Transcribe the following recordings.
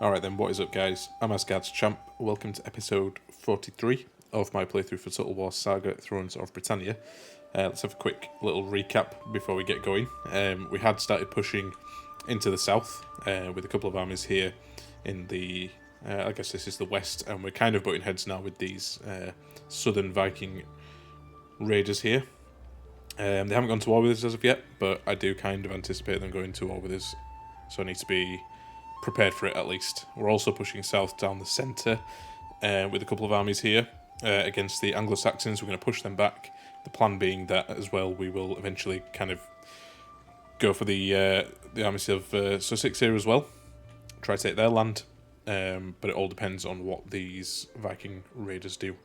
Alright then, what is up guys? I'm AsgardsChamp. Welcome to episode 43 of my playthrough for Total War Saga, Thrones of Britannia. Let's have a quick little recap before we get going. We had started pushing into the south with a couple of armies here in the, I guess this is the west, and we're kind of butting heads now with these southern Viking raiders here. They haven't gone to war with us as of yet, but I do kind of anticipate them going to war with us, so I need to be prepared for it at least. We're also pushing south down the centre with a couple of armies here against the Anglo-Saxons. We're going to push them back. The plan being that as well we will eventually kind of go for the armies of Sussex here as well. Try to take their land, but it all depends on what these Viking raiders do.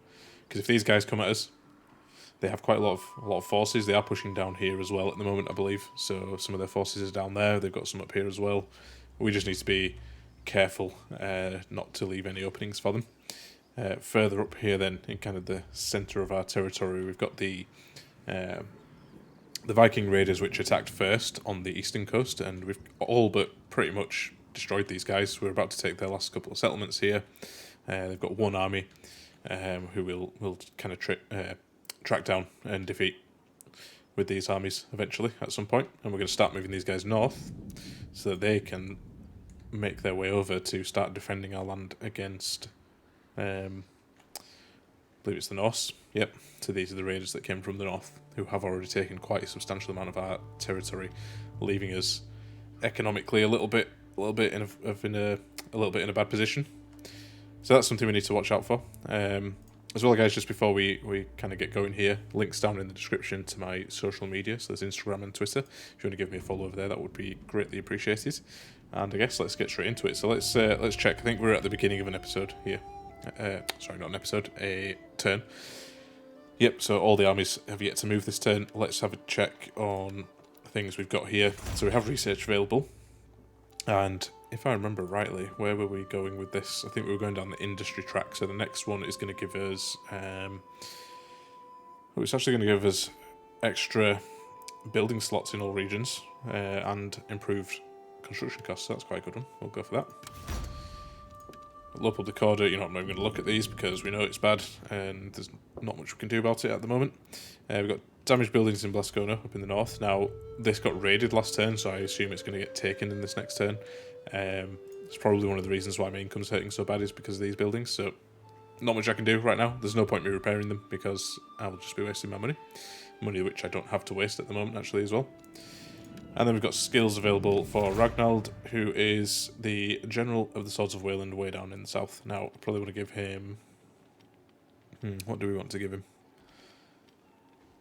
Because if these guys come at us, they have quite a lot of forces. They are pushing down here as well at the moment, I believe. So some of their forces are down there. They've got some up here as well. We just need to be careful not to leave any openings for them. Further up here then, in kind of the centre of our territory, we've got the Viking raiders which attacked first on the eastern coast, and we've all but pretty much destroyed these guys. We're about to take their last couple of settlements here. They've got one army who we'll kind of track down and defeat with these armies eventually at some point, and we're going to start moving these guys north so that they can make their way over to start defending our land against, I believe it's the Norse. Yep, so these are the raiders that came from the north, who have already taken quite a substantial amount of our territory, leaving us economically a little bit in a bad position. So that's something we need to watch out for. As well, guys, just before we kind of get going here, links down in the description to my social media, so there's Instagram and Twitter. If you want to give me a follow over there, that would be greatly appreciated. And I guess let's get straight into it. So let's check. I think we're at the beginning of an episode here. Sorry, not an episode, a turn. Yep, so all the armies have yet to move this turn. Let's have a check on things we've got here. So we have research available. And if I remember rightly, where were we going with this? I think we were going down the industry track. So the next one is going to give us... it's actually going to give us extra building slots in all regions and improved construction costs. So that's quite a good one. We'll go for that. Low public order, I'm not even going to look at these because we know it's bad and there's not much we can do about it at the moment. We've got damaged buildings in Blascona up in the north. Now, this got raided last turn, so I assume it's going to get taken in this next turn. It's probably one of the reasons why my income's hurting so bad is because of these buildings, so not much I can do right now. There's no point me repairing them because I will just be wasting my money. Money which I don't have to waste at the moment, actually, as well. And then we've got skills available for Ragnald, who is the General of the Swords of Wayland way down in the south. Now, I probably want to give him... what do we want to give him?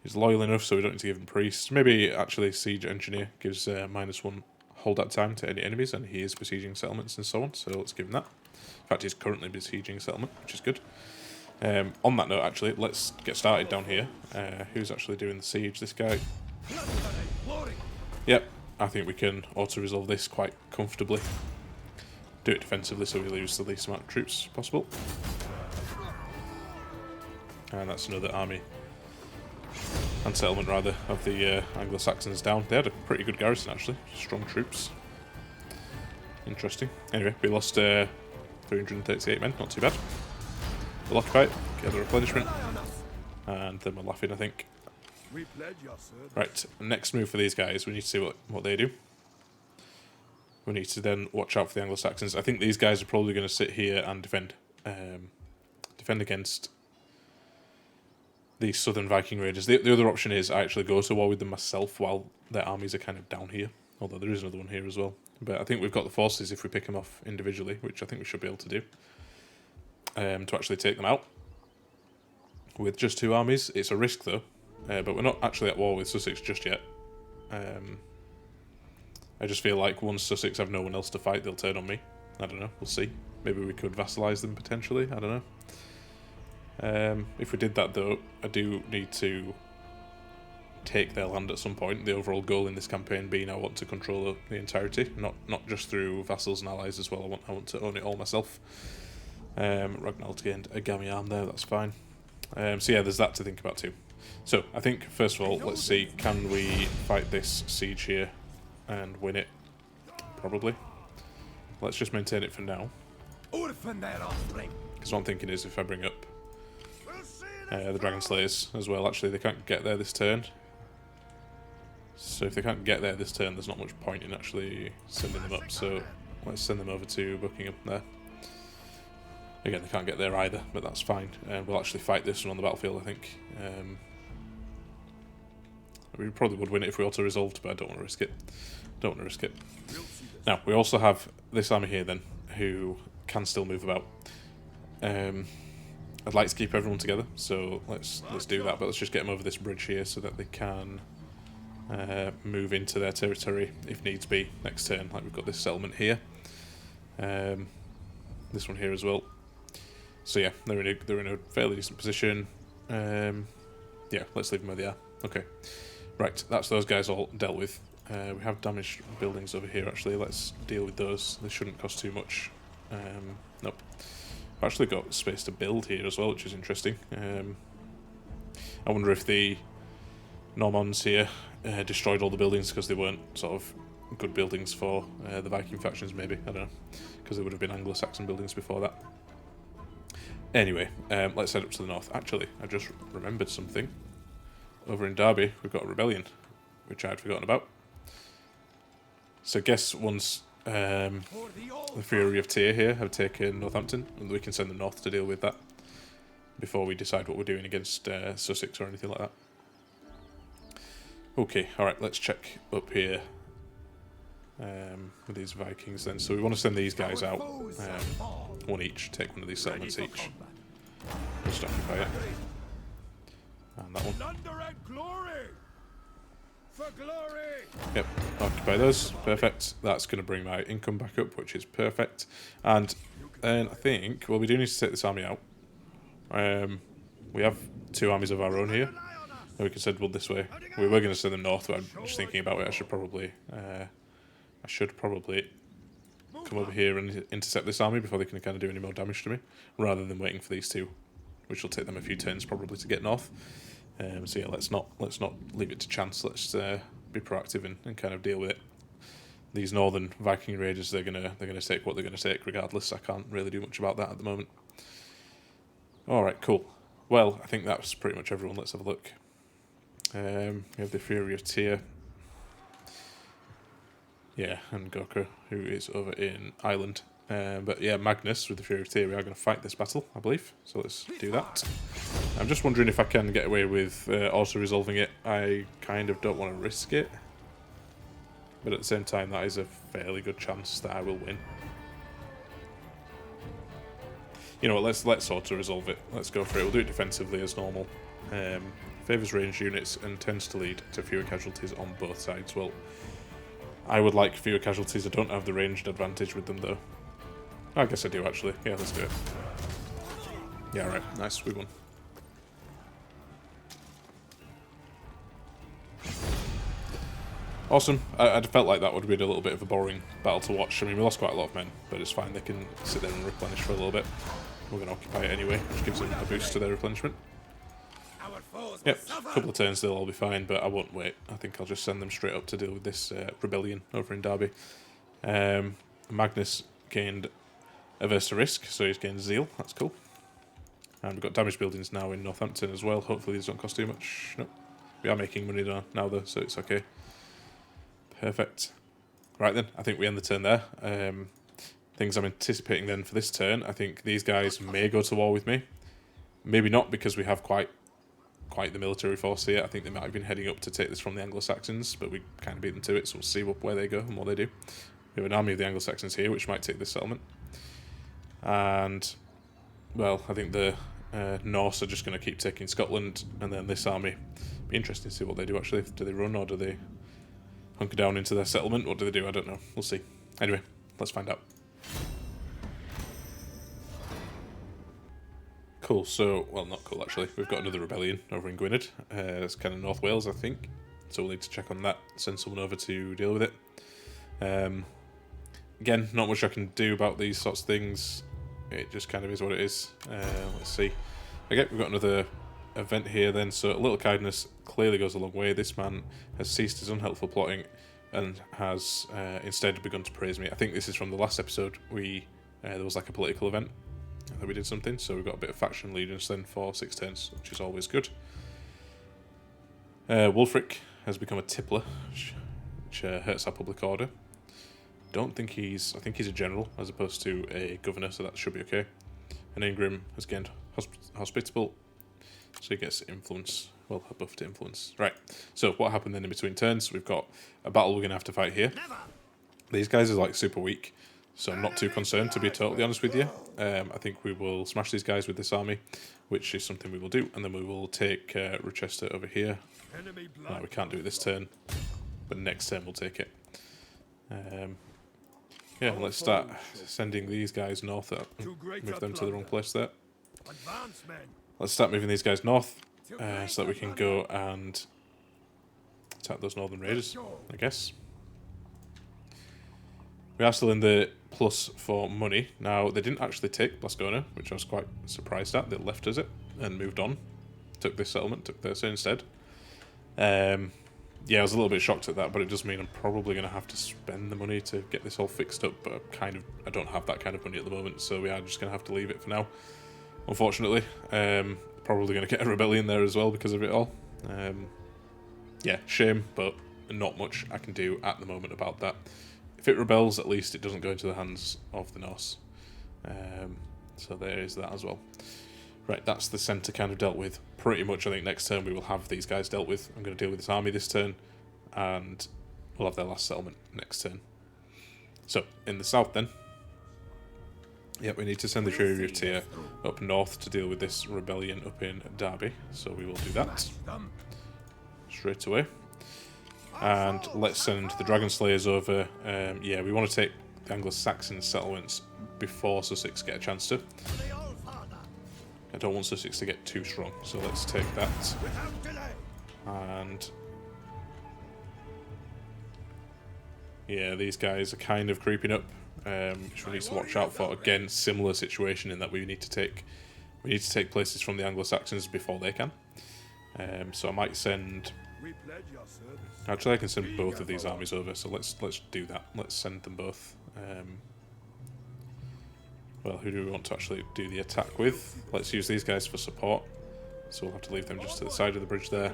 He's loyal enough, so we don't need to give him Priest. Maybe, actually, Siege Engineer gives -1 hold-out time to any enemies, and he is besieging settlements and so on, so let's give him that. In fact, he's currently besieging settlement, which is good. On that note, actually, let's get started down here. Who's actually doing the siege? This guy. Yep, I think we can auto-resolve this quite comfortably. Do it defensively so we lose the least amount of troops possible. And that's another army, and settlement rather, of the Anglo-Saxons down. They had a pretty good garrison actually, strong troops. Interesting. Anyway, we lost 338 men, not too bad. We'll occupy it, get the replenishment, and then we're laughing, I think. Right, next move for these guys, we need to see what they do. We need to then watch out for the Anglo-Saxons. I think these guys are probably going to sit here and defend against these southern Viking raiders. The other option is I actually go to war with them myself while their armies are kind of down here, although there is another one here as well. But I think we've got the forces if we pick them off individually, which I think we should be able to do, to actually take them out. With just 2 armies, it's a risk though. But we're not actually at war with Sussex just yet. I just feel like once Sussex have no one else to fight, they'll turn on me. I don't know, we'll see. Maybe we could vassalize them potentially, I don't know. If we did that though, I do need to take their land at some point. The overall goal in this campaign being I want to control the entirety, not just through vassals and allies as well. I want to own it all myself. Ragnald gained a gammy arm there, that's fine. So yeah, there's that to think about too. So, I think, first of all, let's see, can we fight this siege here and win it? Probably. Let's just maintain it for now. Because what I'm thinking is if I bring up the Dragon Slayers as well, actually they can't get there this turn. So if they can't get there this turn, there's not much point in actually sending them up. So let's send them over to Buckingham there. Again, they can't get there either, but that's fine. We'll actually fight this one on the battlefield, I think. We probably would win it if we auto-resolved, but I don't want to risk it. Don't want to risk it. Now, we also have this army here then, who can still move about. I'd like to keep everyone together, so let's do that, but let's just get them over this bridge here so that they can move into their territory if needs be next turn. Like we've got this settlement here. This one here as well. So yeah, they're in a fairly decent position. Yeah, let's leave them where they are. Okay. Right, that's those guys all dealt with. We have damaged buildings over here actually, let's deal with those. They shouldn't cost too much. Nope. I've actually got space to build here as well, which is interesting. I wonder if the Normands here destroyed all the buildings because they weren't sort of good buildings for the Viking factions maybe, I don't know. Because they would have been Anglo-Saxon buildings before that. Anyway, let's head up to the north. Actually, I just remembered something. Over in Derby, we've got a rebellion, which I had forgotten about. So guess once the Fury of Tyr here have taken Northampton, and we can send them north to deal with that before we decide what we're doing against Sussex or anything like that. Okay, alright, let's check up here with these Vikings then. So we want to send these guys out, one each, take one of these settlements each. Just occupy it. And that one. Yep, occupy those. Perfect. That's going to bring my income back up, which is perfect. And then I think, well, we do need to take this army out. We have two armies of our own here. We can send one this way. We were going to send them north, but I'm just thinking about it. I should probably come over here and intercept this army before they can kind of do any more damage to me, rather than waiting for these two, which will take them a few turns probably to get north. So yeah, let's not leave it to chance. Let's be proactive and kind of deal with it. These northern Viking raiders, they're gonna take what they're gonna take regardless. I can't really do much about that at the moment. All right, cool. Well, I think that's pretty much everyone. Let's have a look. We have the Fury of Tyr. Yeah, and Gorka, who is over in Ireland. But yeah, Magnus with the Fury of Tyr, we are going to fight this battle, I believe. So let's do that. I'm just wondering if I can get away with also resolving it. I kind of don't want to risk it. But at the same time, that is a fairly good chance that I will win. You know what, let's auto resolve it. Let's go for it. We'll do it defensively as normal. Favours ranged units and tends to lead to fewer casualties on both sides. Well, I would like fewer casualties. I don't have the ranged advantage with them though. I guess I do actually. Yeah, let's do it. Yeah, right. Nice, we won. Awesome. I felt like that would be a little bit of a boring battle to watch. I mean, we lost quite a lot of men, but it's fine. They can sit there and replenish for a little bit. We're going to occupy it anyway, which gives them a boost to their replenishment. Yep, a couple of turns they'll all be fine, but I won't wait. I think I'll just send them straight up to deal with this rebellion over in Derby. Magnus gained averse to risk, so he's gained zeal. That's cool. And we've got damaged buildings now in Northampton as well. Hopefully these don't cost too much. Nope. We are making money now though, so it's okay. Perfect. Right then, I think we end the turn there. Things I'm anticipating then for this turn, I think these guys may go to war with me. Maybe not, because we have quite the military force here. I think they might have been heading up to take this from the Anglo-Saxons, but we kind of beat them to it, so we'll see where they go and what they do. We have an army of the Anglo-Saxons here, which might take this settlement. And, well, I think the Norse are just going to keep taking Scotland, and then this army. Be interesting to see what they do, actually. Do they run, or do they hunker down into their settlement? What do they do? I don't know. We'll see. Anyway, let's find out. Cool, so, well, not cool actually. We've got another rebellion over in Gwynedd. It's kind of North Wales, I think. So we'll need to check on that, send someone over to deal with it. Again, not much I can do about these sorts of things. It just kind of is what it is. Let's see. Okay, we've got another event here then. So a little kindness clearly goes a long way. This man has ceased his unhelpful plotting and has instead begun to praise me. I think this is from the last episode. We there was like a political event that we did something, so we got a bit of faction allegiance then for 6 turns, which is always good. Wulfric has become a tippler, which hurts our public order. I think he's a general as opposed to a governor, so that should be okay. And Ingrim has gained hospitable, so he gets influence, well, a buff to influence. Right, so what happened then in between turns? We've got a battle we're going to have to fight here. These guys are like super weak, so I'm not too concerned, to be totally honest with you. I think we will smash these guys with this army, which is something we will do, and then we will take Rochester over here. No, we can't do it this turn, but next turn we'll take it. Yeah, let's start sending these guys north. Move them to the wrong place there. Let's start moving these guys north, so that we can go and attack those northern raiders, I guess. We are still in the plus for money. Now, they didn't actually take Blascona, which I was quite surprised at. They left us it and moved on. Took this settlement, took this instead. Yeah, I was a little bit shocked at that, but it does mean I'm probably going to have to spend the money to get this all fixed up, but I don't have that kind of money at the moment, so we are just going to have to leave it for now, unfortunately. Probably going to get a rebellion there as well because of it all. Yeah, shame, but not much I can do at the moment about that. If it rebels, at least it doesn't go into the hands of the Norse. So there is that as well. Right, that's the centre kind of dealt with. Pretty much, I think next turn we will have these guys dealt with. I'm going to deal with this army this turn, and we'll have their last settlement next turn. So, in the south then, yep, we need to send the Fury of Tyr up north to deal with this rebellion up in Derby. So we will do that straight away. And let's send the Dragon Slayers over. Yeah, we want to take the Anglo-Saxon settlements before Sussex get a chance to. I don't want Sussex to get too strong, so let's take that. And yeah, these guys are kind of creeping up, which we need to watch out for. Again, similar situation in that we need to take places from the Anglo-Saxons before they can. So I might send. Actually, I can send both of these armies over. So let's do that. Let's send them both. Well, who do we want to actually do the attack with? Let's use these guys for support. So we'll have to leave them just to the side of the bridge there.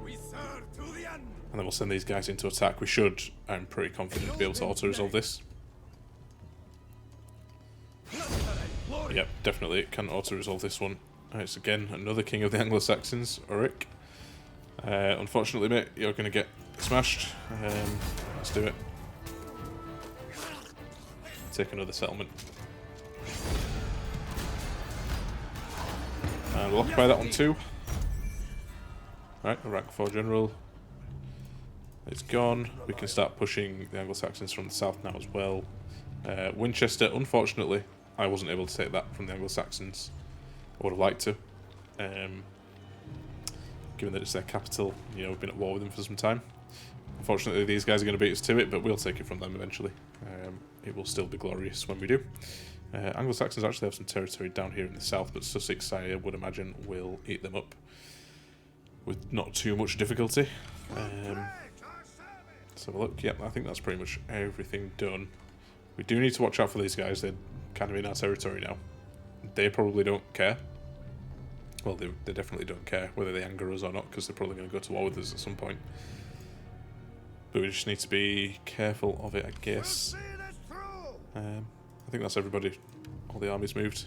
And then we'll send these guys into attack. We should, I'm pretty confident, be able to auto-resolve this. Yep, definitely it can auto-resolve this one. It's again another king of the Anglo-Saxons, Ulrich. Unfortunately, mate, you're going to get smashed. Let's do it. Take another settlement. And we'll occupy that one too. Right, a rank 4 general. It's gone. We can start pushing the Anglo-Saxons from the south now as well. Winchester, unfortunately, I wasn't able to take that from the Anglo-Saxons. I would have liked to. Given that it's their capital, you know, we've been at war with them for some time. Unfortunately, these guys are going to beat us to it, but we'll take it from them eventually. It will still be glorious when we do. Anglo-Saxons actually have some territory down here in the south, but Sussex, I would imagine, will eat them up with not too much difficulty. Let's have a look. Yep, I think that's pretty much everything done. We do need to watch out for these guys. They're kind of in our territory now. They probably don't care. Well, they definitely don't care whether they anger us or not, because they're probably going to go to war with us at some point. But we just need to be careful of it, I guess. I think that's everybody. All the armies moved.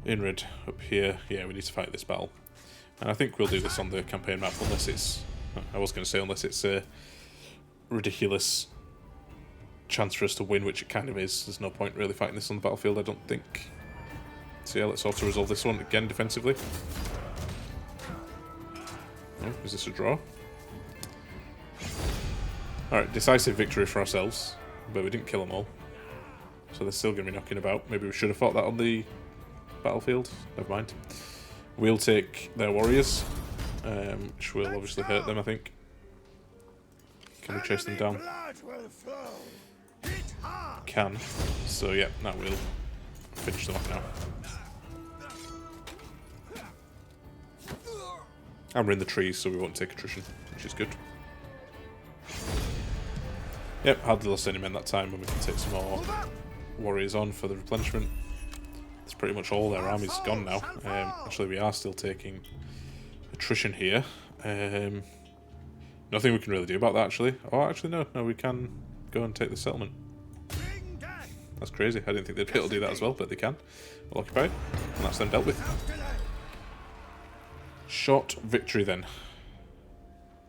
Inred up here. Yeah, we need to fight this battle. And I think we'll do this on the campaign map, unless it's... I was going to say unless it's a ridiculous chance for us to win, which it kind of is. There's no point really fighting this on the battlefield, I don't think. So yeah, let's auto-resolve this one again defensively. Oh, is this a draw? Alright, decisive victory for ourselves, but we didn't kill them all. So they're still going to be knocking about. Maybe we should have fought that on the battlefield. Never mind. We'll take their warriors, which will obviously hurt them, I think. Can we chase them down? Can. So yeah, that will finish them off now. And we're in the trees, so we won't take attrition, which is good. Yep, hardly lost any men that time, and we can take some more warriors on for the replenishment. It's pretty much all their army's gone now. Actually, we are still taking attrition here. Nothing we can really do about that, actually. Oh, actually, no, we can go and take the settlement. That's crazy. I didn't think they'd be able to do that as well, but they can. We'll occupy it, and that's them dealt with. Short victory then.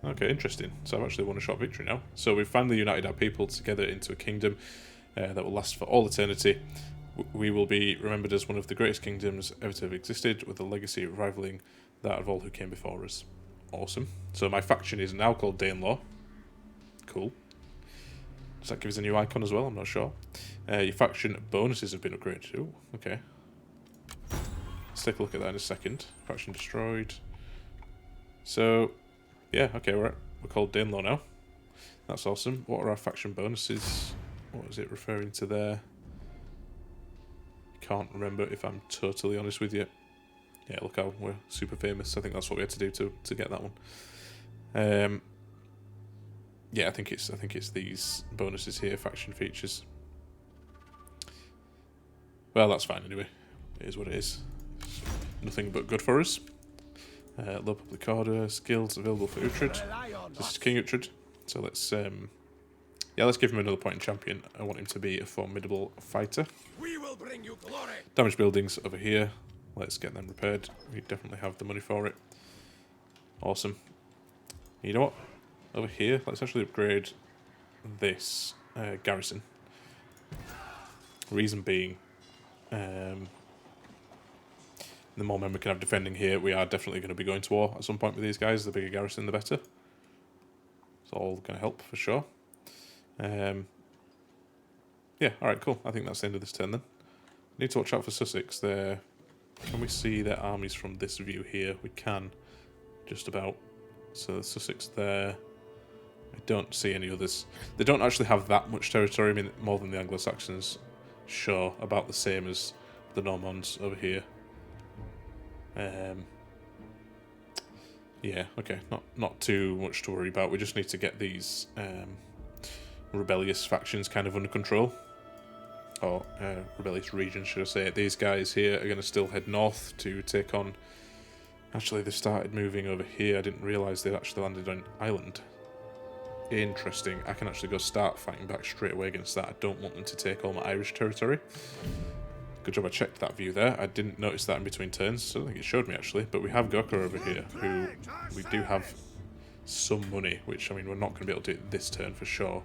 Okay, interesting. So I've actually won a short victory now. So we've finally united our people together into a kingdom that will last for all eternity. We will be remembered as one of the greatest kingdoms ever to have existed, with a legacy rivaling that of all who came before us. Awesome. So my faction is now called Danelaw. Cool. Does that give us a new icon as well? I'm not sure. Your faction bonuses have been upgraded. Ooh, okay. Let's take a look at that in a second. Faction destroyed. So, yeah, okay, we're called Danelaw now. That's awesome. What are our faction bonuses? What is it referring to there? Can't remember, if I'm totally honest with you. Yeah, look how we're super famous. I think that's what we had to do to get that one. Yeah, I think it's these bonuses here, faction features. Well, that's fine anyway. It is what it is. Nothing but good for us. Low public order, skills available for Uhtred. This is King Uhtred. So let's give him another point in champion. I want him to be a formidable fighter. We will bring you glory. Damaged buildings over here. Let's get them repaired. We definitely have the money for it. Awesome. You know what? Over here, let's actually upgrade this garrison. Reason being, the more men we can have defending here, we are definitely going to be going to war at some point with these guys. The bigger garrison, the better. It's all going to help for sure. Yeah, alright, cool. I think that's the end of this turn then. Need to watch out for Sussex. Can we see their armies from this view here? We can, just about. So Sussex there. I don't see any others. They don't actually have that much territory. I mean, more than the Anglo-Saxons. Sure, about the same as the Normans over here. Yeah, okay, not too much to worry about. We just need to get these rebellious factions kind of under control. Or rebellious regions, should I say. These guys here are going to still head north to take on... Actually, they started moving over here. I didn't realise they'd actually landed on Ireland. Interesting. I can actually go start fighting back straight away against that. I don't want them to take all my Irish territory. Good job I checked that view there. I didn't notice that in between turns. I don't think it showed me, actually. But we have Gokha over here, who we do have some money, which, I mean, we're not going to be able to do it this turn for sure.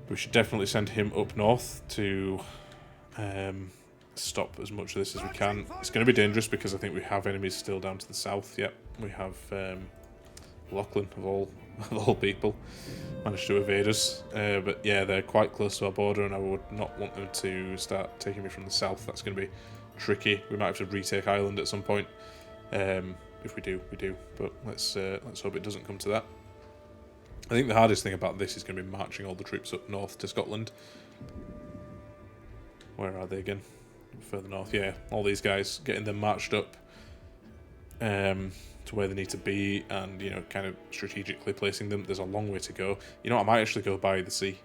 We should definitely send him up north to stop as much of this as we can. It's going to be dangerous because I think we have enemies still down to the south. Yep, we have Lachlan, of all people, managed to evade us. But yeah, they're quite close to our border, and I would not want them to start taking me from the south. That's going to be tricky. We might have to retake Ireland at some point. If we do, we do. But let's hope it doesn't come to that. I think the hardest thing about this is going to be marching all the troops up north to Scotland. Where are they again? Further north, yeah. All these guys, getting them marched up to where they need to be, and, you know, kind of strategically placing them. There's a long way to go. You know, I might actually go by the sea.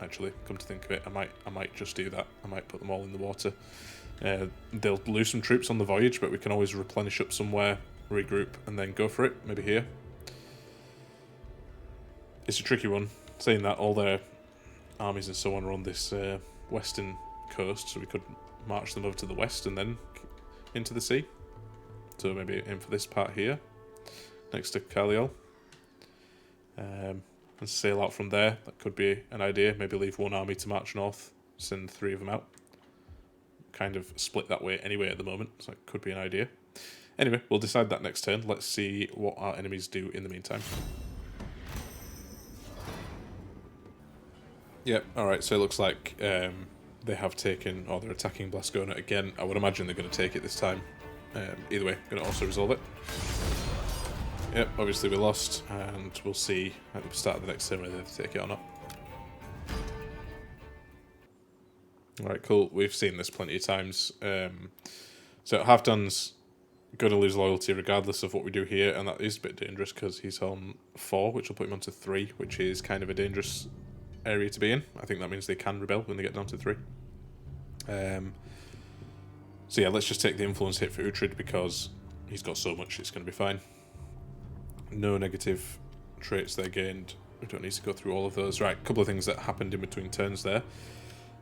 Actually, come to think of it, I might just do that. I might put them all in the water. They'll lose some troops on the voyage, but we can always replenish up somewhere, regroup, and then go for it. Maybe here. It's a tricky one. Saying that, all their armies and so on are on this western coast, so we could march them over to the west and then into the sea. So maybe aim for this part here, next to Carliol. And sail out from there. That could be an idea. Maybe leave one army to march north, send 3 of them out. Kind of split that way anyway at the moment, so it could be an idea. Anyway, we'll decide that next turn. Let's see what our enemies do in the meantime. Yep, alright, so it looks like they have taken, or they're attacking Blascona again. I would imagine they're going to take it this time. Either way, going to also resolve it. Yep, obviously we lost, and we'll see at the start of the next turn whether they take it or not. Alright, cool. We've seen this plenty of times. So Halfdan's going to lose loyalty regardless of what we do here, and that is a bit dangerous because he's on 4, which will put him onto 3, which is kind of a dangerous area to be in. I think that means they can rebel when they get down to 3. So yeah, let's just take the influence hit for Uhtred because he's got so much, it's going to be fine. No negative traits there gained. We don't need to go through all of those. Right, a couple of things that happened in between turns there.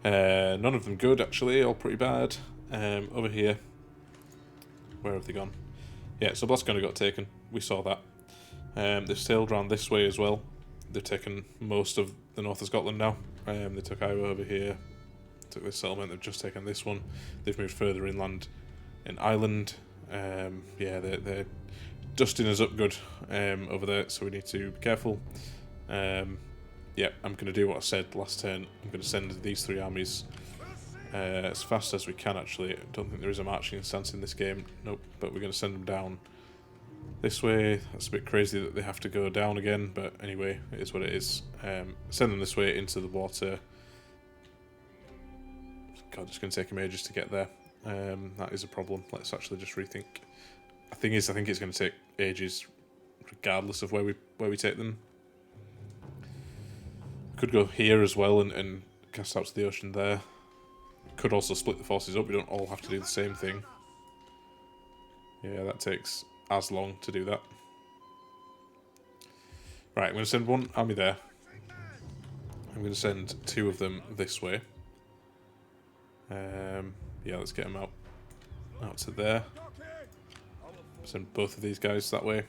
None of them good, actually, all pretty bad. Over here, where have they gone? Yeah, so Blascona got taken. We saw that. They've sailed around this way as well. They've taken most of the north of Scotland now. They took Iowa over here. Took this settlement. They've just taken this one. They've moved further inland in Ireland. Yeah, they're dusting us up good over there, so we need to be careful. Yeah, I'm going to do what I said last turn. I'm going to send these 3 armies as fast as we can, actually. I don't think there is a marching stance in this game. Nope, but we're going to send them down this way. That's a bit crazy that they have to go down again, but anyway, it is what it is. Send them this way into the water. God, it's going to take them ages to get there. That is a problem. Let's actually just rethink. The thing is, I think it's going to take ages regardless of where we take them. Could go here as well and cast out to the ocean there. Could also split the forces up. We don't all have to do the same thing. Yeah, that takes as long to do that. Right, I'm going to send 1 army there. I'm going to send 2 of them this way. Yeah, let's get them out to there. Send both of these guys that way.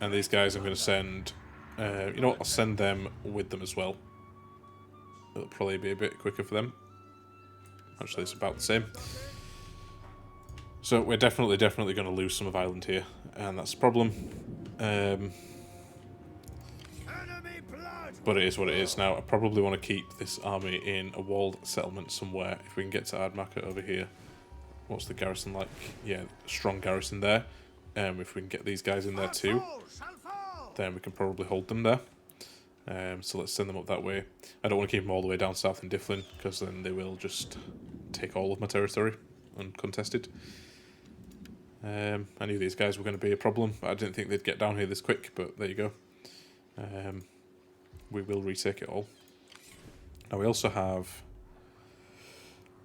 And these guys I'm going to send... you know what, I'll send them with them as well. It'll probably be a bit quicker for them. Actually, it's about the same. So we're definitely going to lose some of Ireland here, and that's a problem. But it is what it is now. I probably want to keep this army in a walled settlement somewhere. If we can get to Ardmaka over here. What's the garrison like? Yeah, strong garrison there. If we can get these guys in there too, then we can probably hold them there. So let's send them up that way. I don't want to keep them all the way down south in Dyflin, because then they will just take all of my territory uncontested. I knew these guys were going to be a problem, but I didn't think they'd get down here this quick, but there you go. We will retake it all. Now we also have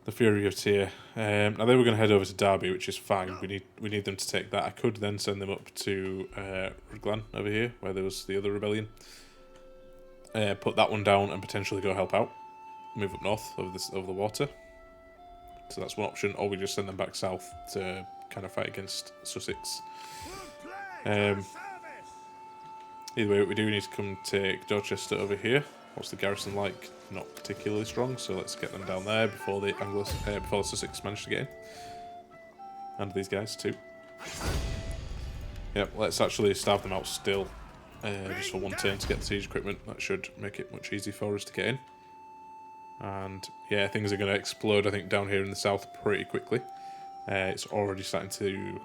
the Fury of Tyr. Now they were going to head over to Derby, which is fine. We need them to take that. I could then send them up to Rhuddlan over here, where there was the other rebellion. Put that one down and potentially go help out. Move up north over the water. So that's one option. Or we just send them back south to kind of fight against Sussex. Either way, we do need to come take Dorchester over here. What's the garrison like? Not particularly strong, so let's get them down there before the before the Sussex manage to get in. And these guys too. Yep, let's actually starve them out still. Just for 1 turn to get the siege equipment. That should make it much easier for us to get in. And yeah, things are going to explode, I think, down here in the south pretty quickly. It's already starting to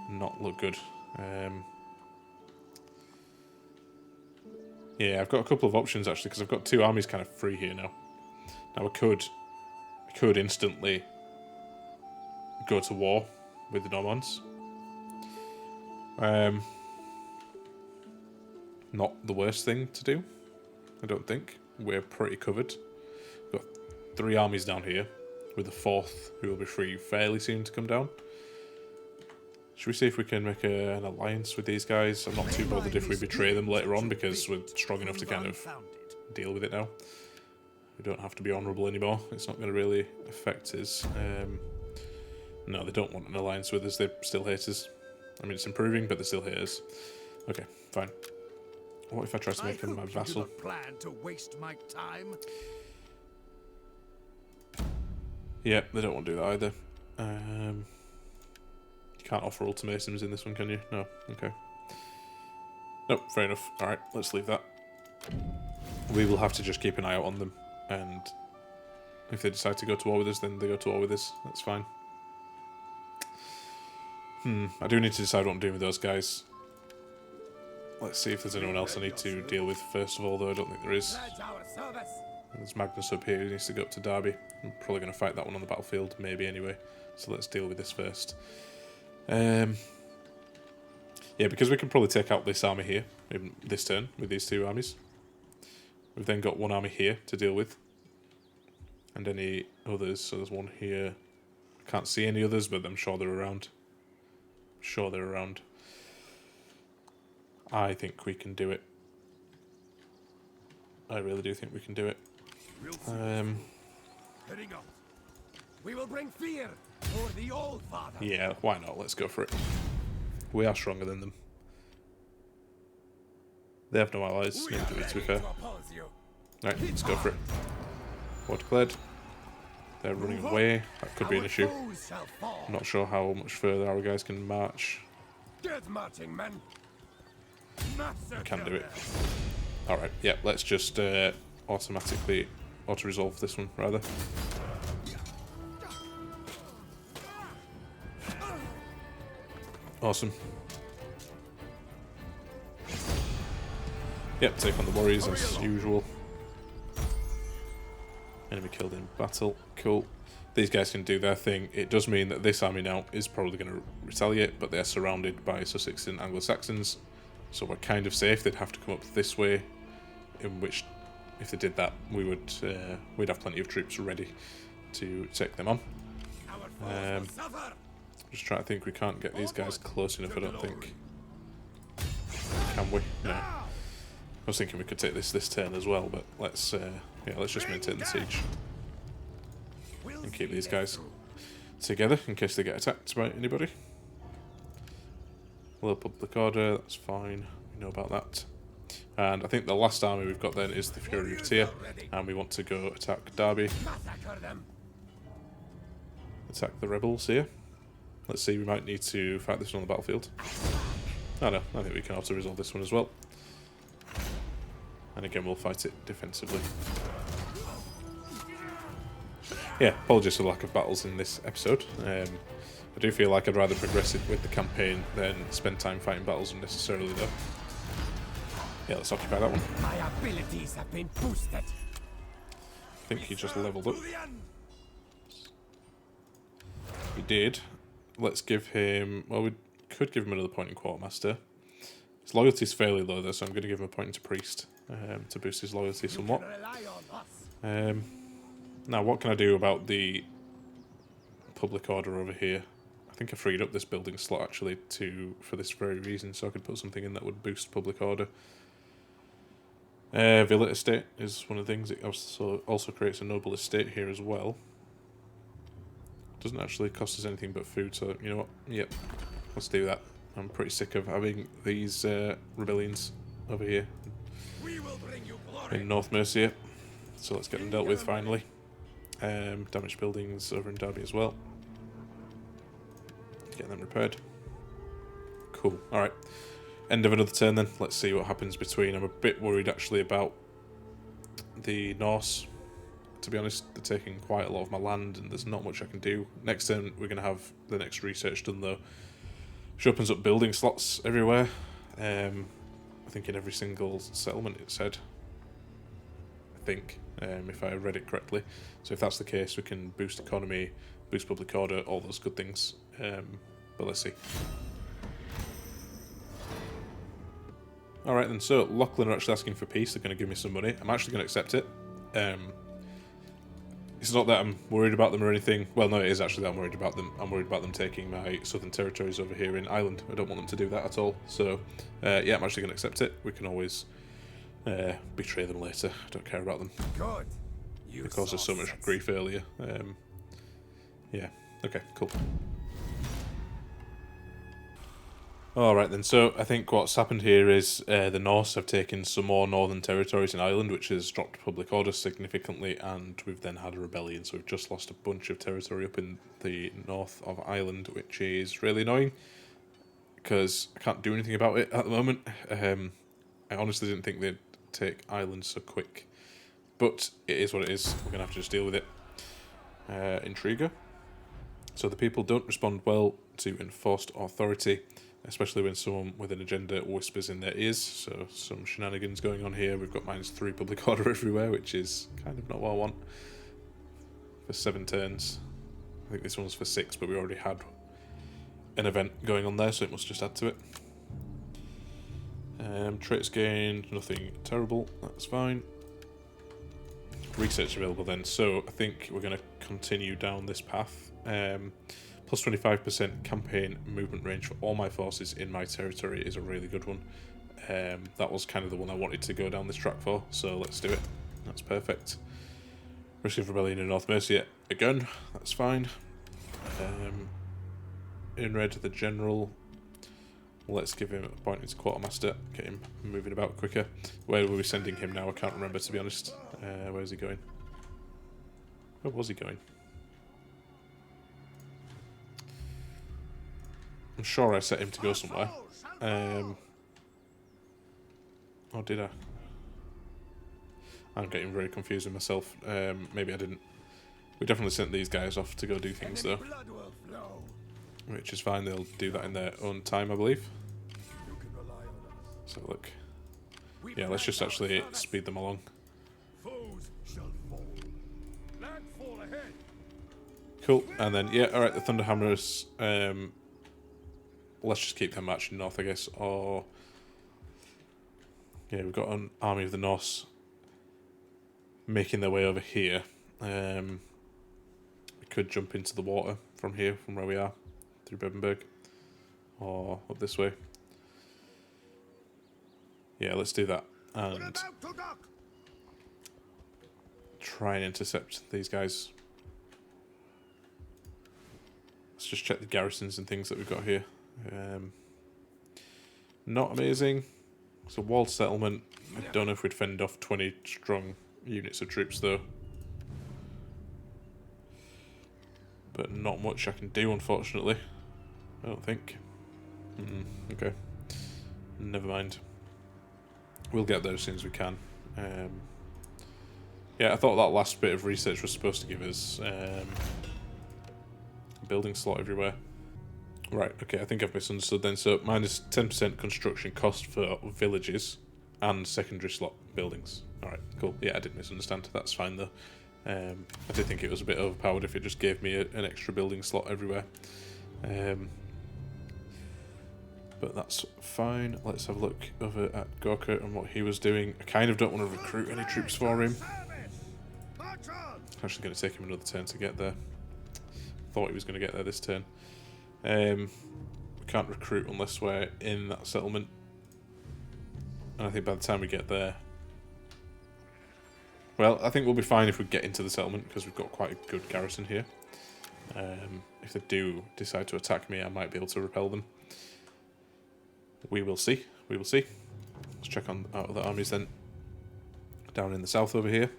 not look good. Yeah, I've got a couple of options actually, because I've got 2 armies kind of free here now. Now I could instantly go to war with the Normans. Not the worst thing to do, I don't think. We're pretty covered. We've got 3 armies down here, with the 4th who will be free fairly soon to come down. Should we see if we can make an alliance with these guys? I'm not too bothered if we betray them later on, because we're strong enough to kind of deal with it now. We don't have to be honourable anymore. It's not going to really affect us. No, they don't want an alliance with us. They still hate us. I mean, it's improving, but they still hate us. Okay, fine. What if I try to make him my vassal? Plan to waste my time. Yeah, they don't want to do that either. You can't offer ultimatums in this one, can you? No. Okay. Nope, fair enough. Alright, let's leave that. We will have to just keep an eye out on them, and if they decide to go to war with us, then they go to war with us. That's fine. I do need to decide what I'm doing with those guys. Let's see if there's anyone else I need to deal with first of all, though I don't think there is. There's Magnus up here who needs to go up to Derby. I'm probably going to fight that one on the battlefield, maybe anyway. So let's deal with this first. Yeah, because we can probably take out this army here in this turn with these two armies. We've then got one army here to deal with. And any others. So there's one here. I can't see any others, but I'm sure they're around. Sure they're around. I think we can do it. I really do think we can do it. Heading up. We will bring fear for the old father. Yeah, why not? Let's go for it. We are stronger than them. They have no allies, neither do we, to be fair. Right, let's go for it. War declared. They're running away. That could be an issue. I'm not sure how much further our guys can march. Get marching, men. We can do it. Alright, yeah, let's just automatically auto-resolve this one, rather. Awesome. Yep, take on the warriors as usual. Enemy killed in battle. Cool. These guys can do their thing. It does mean that this army now is probably going to retaliate, but they're surrounded by Sussex and Anglo-Saxons. So we're kind of safe. They'd have to come up this way, in which, if they did that, we'd have plenty of troops ready to take them on. Just trying to think. We can't get these guys close enough, I don't think. Can we? No. I was thinking we could take this turn as well, but let's just maintain the siege and keep these guys together in case they get attacked by anybody. Low public order, that's fine. We know about that. And I think the last army we've got then is the Fury of Tyr, and we want to go attack Derby. Attack the rebels here. Let's see, we might need to fight this one on the battlefield. Oh no, I think we can also resolve this one as well. And again, we'll fight it defensively. Yeah, apologies for the lack of battles in this episode. I do feel like I'd rather progress it with the campaign than spend time fighting battles unnecessarily, though. Yeah, let's occupy that one. My abilities have been boosted. I think he just leveled up. He did. Let's give him... Well, we could give him another point in Quartermaster. His loyalty's fairly low, though, so I'm going to give him a point into Priest to boost his loyalty somewhat. Now, what can I do about the public order over here? I think I freed up this building slot, actually, for this very reason, so I could put something in that would boost public order. Villa Estate is one of the things. It also creates a noble estate here as well. Doesn't actually cost us anything but food, so you know what? Yep, let's do that. I'm pretty sick of having these rebellions over here in North Mercia, so let's get them dealt with finally. Damaged buildings over in Derby as well. Get them repaired. Cool. Alright. End of another turn then. Let's see what happens between. I'm a bit worried actually about the Norse. To be honest, they're taking quite a lot of my land and there's not much I can do. Next turn we're going to have the next research done though. Which opens up building slots everywhere. I think in every single settlement it said. I think, if I read it correctly. So if that's the case, we can boost economy, boost public order, all those good things. But let's see. Alright then, so Lachlan are actually asking for peace. They're going to give me some money. I'm actually going to accept it. It's not that I'm worried about them or anything. Well, no, it is actually that I'm worried about them. I'm worried about them taking my southern territories over here in Ireland. I don't want them to do that at all. So, yeah, I'm actually going to accept it. We can always betray them later. I don't care about them. Good. They caused us so much grief earlier. Yeah, okay, cool. Alright then, so I think what's happened here is the Norse have taken some more northern territories in Ireland, which has dropped public order significantly, and we've then had a rebellion, so we've just lost a bunch of territory up in the north of Ireland, which is really annoying, because I can't do anything about it at the moment. I honestly didn't think they'd take Ireland so quick, but it is what it is. We're going to have to just deal with it. Intriga. So the people don't respond well to enforced authority. especially when someone with an agenda whispers in their ears. So some shenanigans going on here. We've got -3 public order everywhere, which is kind of not what I want for 7 turns. I think this one's for 6, but we already had an event going on there, so it must just add to it. Traits gained, nothing terrible, that's fine. Research available then, so I think we're going to continue down this path. Plus 25% campaign movement range for all my forces in my territory is a really good one. That was kind of the one I wanted to go down this track for, so let's do it. That's perfect. Risk of rebellion in North Mercia again, that's fine. In red, the general. Let's give him a point into quartermaster, get him moving about quicker. Where were we sending him now? I can't remember, to be honest. Where's he going? Where was he going? I'm sure I set him to go somewhere. Or did I? I'm getting very confused with myself. Maybe I didn't. We definitely sent these guys off to go do things though. Which is fine, they'll do that in their own time, I believe. So look. Yeah, let's just actually speed them along. Cool, and then, yeah, alright, the Thunderhammers, let's just keep them marching north, I guess, or... Yeah, we've got an army of the Norse making their way over here. We could jump into the water from here, from where we are, through Bebenberg, or up this way. Yeah, let's do that, and try and intercept these guys. Let's just check the garrisons and things that we've got here. Not amazing. It's a walled settlement. I don't know if we'd fend off 20 strong units of troops though. But not much I can do, unfortunately. I don't think. Okay. Never mind. We'll get there as soon as we can. Yeah, I thought that last bit of research was supposed to give us a building slot everywhere. Right, okay, I think I've misunderstood then. So, minus 10% construction cost for villages and secondary slot buildings. Alright, cool. Yeah, I did misunderstand. That's fine though. I did think it was a bit overpowered if it just gave me an extra building slot everywhere. But that's fine. Let's have a look over at Gorka and what he was doing. I kind of don't want to recruit any troops for him. Actually going to take him another turn to get there. Thought he was going to get there this turn. We can't recruit unless we're in that settlement. And I think by the time we get there... Well, I think we'll be fine if we get into the settlement because we've got quite a good garrison here. If they do decide to attack me, I might be able to repel them. We will see. We will see. Let's check on our other armies then. Down in the south over here.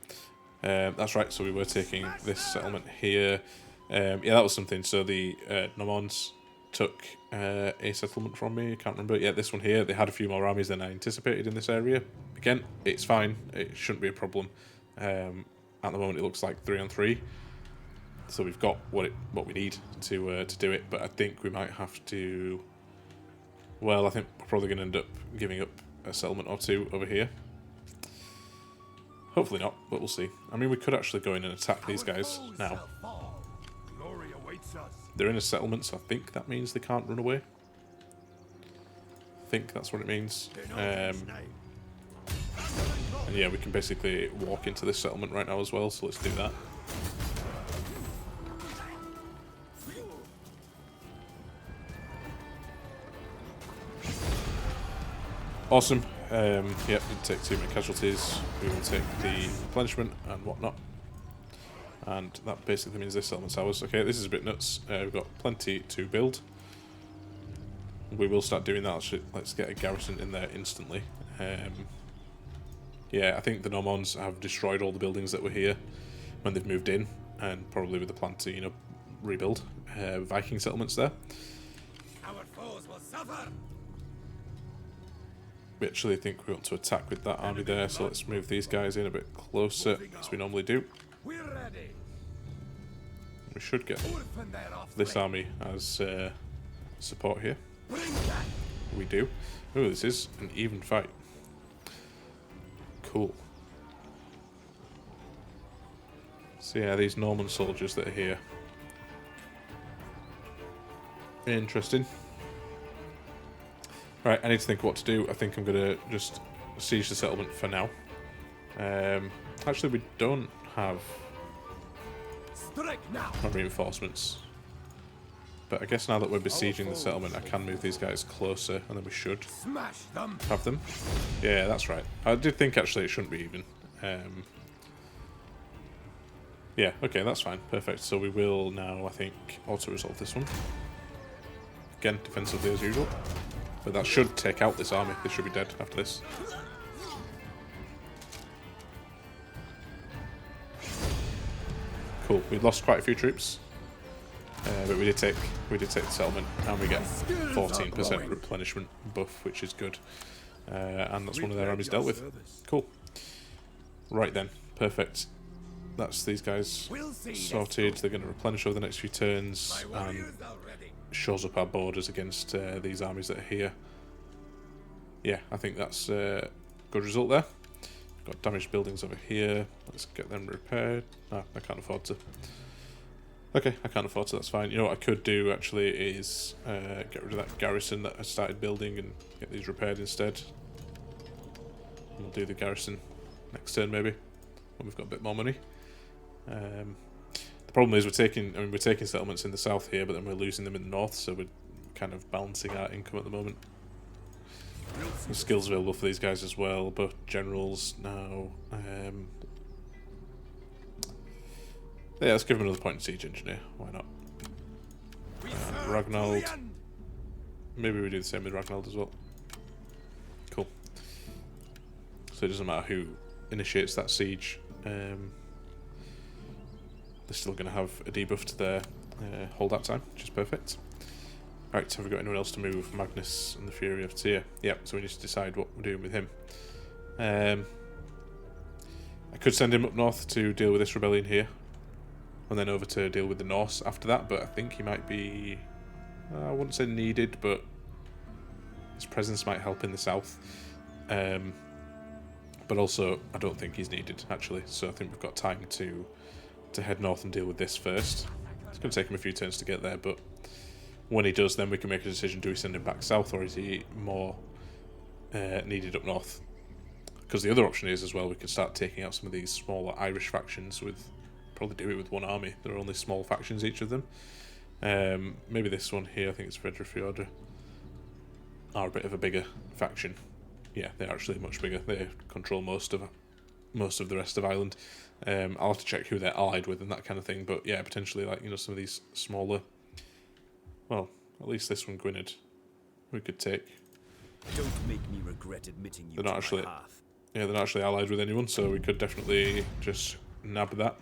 That's right, so we were taking this settlement here. Yeah, that was something. So the Normans took a settlement from me. I can't remember. Yeah, this one here. They had a few more armies than I anticipated in this area. Again, it's fine. It shouldn't be a problem. At the moment, it looks like 3 on 3. So we've got what we need to do it. But I think we might have to... Well, I think we're probably going to end up giving up a settlement or two over here. Hopefully not, but we'll see. I mean, we could actually go in and attack these guys now. They're in a settlement, so I think that means they can't run away. I think that's what it means. And yeah, we can basically walk into this settlement right now as well, so let's do that. Awesome. Yep, didn't take too many casualties. We will take the replenishment and whatnot. And that basically means this settlement's ours. Okay, this is a bit nuts. We've got plenty to build. We will start doing that. Let's get a garrison in there instantly. Yeah, I think the Normans have destroyed all the buildings that were here when they've moved in, and probably with the plan to, you know, rebuild Viking settlements there. Our foes will suffer. We actually think we want to attack with that army there, so let's move these guys in a bit closer, as we normally do. We're ready. We should get this army as support here. Bring back we do. Oh, this is an even fight. Cool. So yeah, these Norman soldiers that are here. Interesting. Right, I need to think what to do. I think I'm going to just siege the settlement for now. Actually, we don't have reinforcements. But I guess now that we're besieging the settlement, I can move these guys closer, and then we should have them. Yeah, that's right. I did think, actually, it shouldn't be even. Yeah, okay, that's fine. Perfect. So we will now, I think, auto-resolve this one. Again, defensively as usual. But that should take out this army. They should be dead after this. Cool. We lost quite a few troops. But we did take the settlement, and we get 14% replenishment buff, which is good. And that's one of their armies dealt with. Cool. Right then, perfect. That's these guys sorted. They're going to replenish over the next few turns, and shows up our borders against these armies that are here. Yeah, I think that's a good result there. Got damaged buildings over here. Let's get them repaired. Ah, I can't afford to. Okay, I can't afford to, that's fine. You know what I could do, actually, is get rid of that garrison that I started building and get these repaired instead. We'll do the garrison next turn, maybe, when we've got a bit more money. The problem is we're taking settlements in the south here, but then we're losing them in the north, so we're kind of balancing our income at the moment. The skills available for these guys as well, both generals now. Yeah, let's give him another point in siege engineer. Why not? Ragnald. Maybe we do the same with Ragnald as well. Cool. So it doesn't matter who initiates that siege. They're still going to have a debuff to their hold-out time, which is perfect. Right, have we got anyone else to move? Magnus and the Fury of Tyr. Yep, so we need to decide what we're doing with him. I could send him up north to deal with this rebellion here, and then over to deal with the Norse after that, but I think he might be, I wouldn't say needed, but his presence might help in the south. But also, I don't think he's needed, actually, so I think we've got time to head north and deal with this first. It's going to take him a few turns to get there, but when he does, then we can make a decision: do we send him back south, or is he more needed up north? Because the other option is, as well, we could start taking out some of these smaller Irish factions with, probably do it with one army. There are only small factions, each of them. Maybe this one here, I think it's Fredrifjord, are a bit of a bigger faction. Yeah, they're actually much bigger. They control most of the rest of Ireland. I'll have to check who they're allied with and that kind of thing, but yeah, potentially, like, you know, some of these smaller, well, at least this one, Gwynedd, we could take. Don't make me regret admitting you They're not to my actually, path. yeah, they're not actually allied with anyone, so we could definitely just nab that.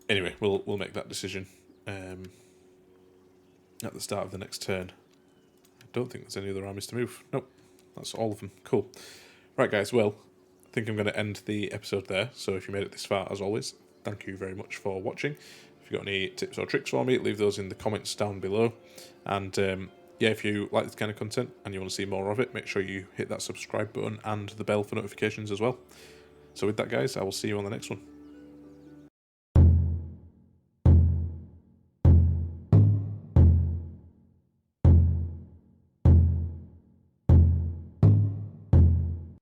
Anyway, we'll make that decision at the start of the next turn. I don't think there's any other armies to move. Nope, that's all of them. Cool. Right, guys, well, I think I'm going to end the episode there. So if you made it this far, as always, thank you very much for watching. If you've got any tips or tricks for me, leave those in the comments down below. And yeah, if you like this kind of content and you want to see more of it, make sure you hit that subscribe button and the bell for notifications as well. So with that, guys, I will see you on the next one.